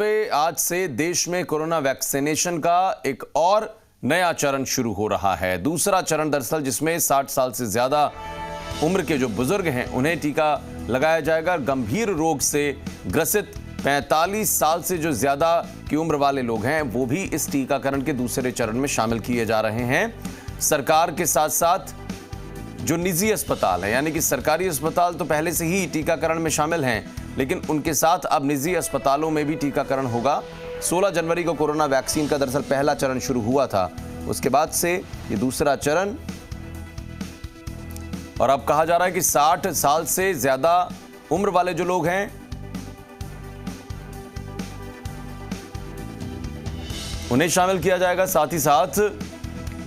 पे आज से देश में कोरोना वैक्सीनेशन का एक और नया चरण शुरू हो रहा है। दूसरा चरण दरअसल जिसमें 60 साल से ज्यादा उम्र के जो बुजुर्ग हैं उन्हें टीका लगाया जाएगा। गंभीर रोग से ग्रसित 45 साल से जो ज्यादा की उम्र वाले लोग हैं वो भी इस टीकाकरण के दूसरे चरण में शामिल किए जा रहे हैं। सरकार के साथ साथ जो निजी अस्पताल है, यानी कि सरकारी अस्पताल तो पहले से ही टीकाकरण में शामिल हैं, लेकिन उनके साथ अब निजी अस्पतालों में भी टीकाकरण होगा। 16 जनवरी को कोरोना वैक्सीन का दरअसल पहला चरण शुरू हुआ था, उसके बाद से ये दूसरा चरण, और अब कहा जा रहा है कि 60 साल से ज्यादा उम्र वाले जो लोग हैं उन्हें शामिल किया जाएगा। साथ ही साथ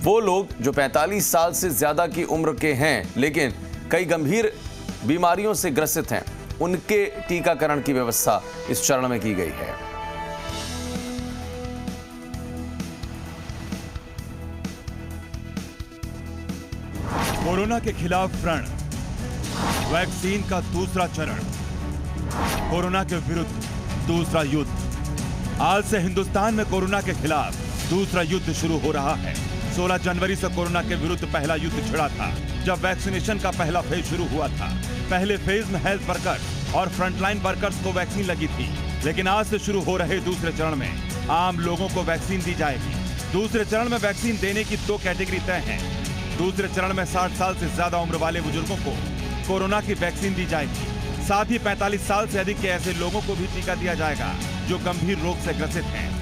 वो लोग जो 45 साल से ज्यादा की उम्र के हैं लेकिन कई गंभीर बीमारियों से ग्रसित हैं, उनके टीकाकरण की व्यवस्था इस चरण में की गई है। कोरोना के खिलाफ प्रण, वैक्सीन का दूसरा चरण, कोरोना के विरुद्ध दूसरा युद्ध। आज से हिंदुस्तान में कोरोना के खिलाफ दूसरा युद्ध शुरू हो रहा है। 16 जनवरी से कोरोना के विरुद्ध पहला युद्ध छिड़ा था, जब वैक्सीनेशन का पहला फेज शुरू हुआ था। पहले फेज में हेल्थ वर्कर्स और फ्रंटलाइन वर्कर्स को वैक्सीन लगी थी, लेकिन आज से शुरू हो रहे दूसरे चरण में आम लोगों को वैक्सीन दी जाएगी। दूसरे चरण में वैक्सीन देने की 2 कैटेगरी तय है। दूसरे चरण में 60 साल से ज्यादा उम्र वाले बुजुर्गों को कोरोना की वैक्सीन दी जाएगी। साथ ही 45 साल से अधिक के ऐसे लोगों को भी टीका दिया जाएगा जो गंभीर रोग से ग्रसित हैं।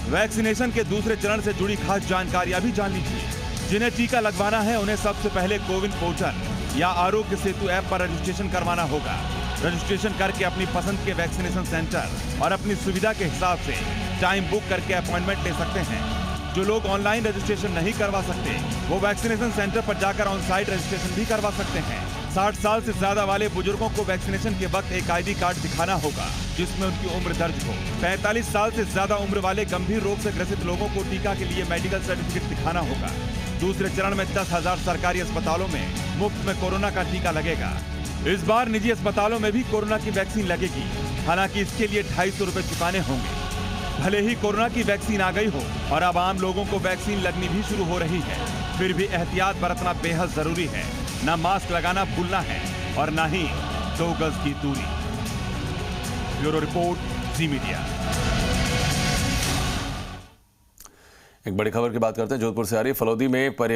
वैक्सीनेशन के दूसरे चरण से जुड़ी खास जानकारियां भी जान लीजिए। जिन्हें टीका लगवाना है उन्हें सबसे पहले कोविन पोर्टल या आरोग्य सेतु ऐप पर रजिस्ट्रेशन करवाना होगा। रजिस्ट्रेशन करके अपनी पसंद के वैक्सीनेशन सेंटर और अपनी सुविधा के हिसाब से टाइम बुक करके अपॉइंटमेंट ले सकते हैं। जो लोग ऑनलाइन रजिस्ट्रेशन नहीं करवा सकते वो वैक्सीनेशन सेंटर पर जाकर ऑन साइट रजिस्ट्रेशन भी करवा सकते हैं। 60 साल से ज्यादा वाले बुजुर्गों को वैक्सीनेशन के वक्त एक ID कार्ड दिखाना होगा जिसमें उनकी उम्र दर्ज हो। 45 साल से ज्यादा उम्र वाले गंभीर रोग से ग्रसित लोगों को टीका के लिए मेडिकल सर्टिफिकेट दिखाना होगा। दूसरे चरण में 10,000 सरकारी अस्पतालों में मुफ्त में कोरोना का टीका लगेगा। इस बार निजी अस्पतालों में भी कोरोना की वैक्सीन लगेगी, हालांकि इसके लिए 250 रुपए चुकाने होंगे। भले ही कोरोना की वैक्सीन आ गई हो और अब आम लोगों को वैक्सीन लगनी भी शुरू हो रही है, फिर भी एहतियात बरतना बेहद जरूरी है। ना मास्क लगाना भूलना है और ना ही 2 गज की दूरी। ब्यूरो रिपोर्ट, जी मीडिया। एक बड़ी खबर की बात करते हैं, जोधपुर से आ रही है। फलौदी में परिवार